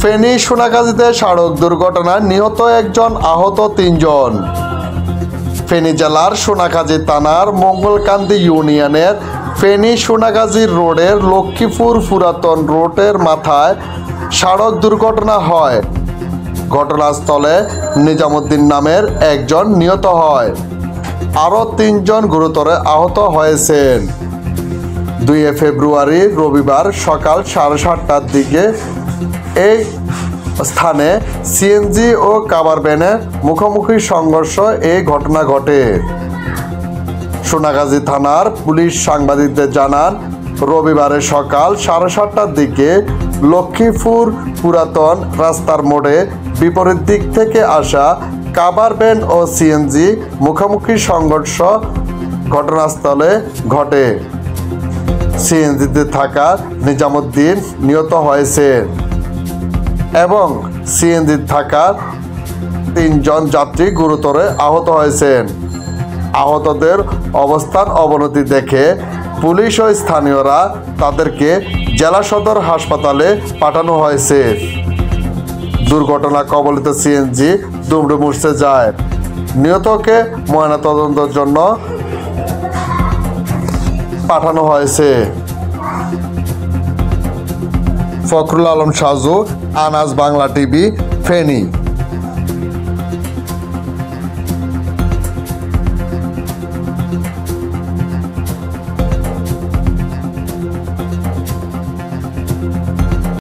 ফেনী সোনাগাজীতে সড়ক দুর্ঘটনায় নিহত একজন, আহত 3 জন। ফেনী জেলার সোনাগাজী থানার মঙ্গলকান্দি ইউনিয়নের ফেনী সোনাগাজী রোডের লক্ষ্মীপুর পুরাতন রোডের মাথায় সড়ক দুর্ঘটনা হয়। ঘটনাস্থলে নিজামুদ্দিন নামের একজন নিহত হয়, আরও 3 জন গুরুতর আহত হয়েছেন। 2 ফেব্রুয়ারি রবিবার সকাল 7:30টার দিকে এই স্থানে সিএনজি ও কাভার ভ্যানের মুখোমুখি সংঘর্ষ এই ঘটনা ঘটে। সোনাগাজী থানার পুলিশ সাংবাদিকদের জানান, রবিবারের সকাল 7:30টার দিকে লক্ষ্মীপুর পুরাতন রাস্তার মোড়ে বিপরীত দিক থেকে আসা কাভার ভ্যান ও সিএনজি মুখোমুখি সংঘর্ষ ঘটনাস্থলে ঘটে। সিএনজিতে থাকা নিজামুদ্দিন নিহত হয়েছেন এবং সিএনজি থাকা 3 জন যাত্রী গুরুতর আহত হয়েছেন। আহতদের অবস্থান অবনতি দেখে পুলিশ ও স্থানীয়রা তাদেরকে জেলা সদর হাসপাতালে পাঠানো হয়েছে। দুর্ঘটনা কবলিত সিএনজি দুমড়ে মুচড়ে যায়। নিহতকে ময়নাতদন্তের জন্য পাঠানো হয়েছে। ফখরুল আলম সাজু, আনাজ বাংলা টিভি, ফেনী।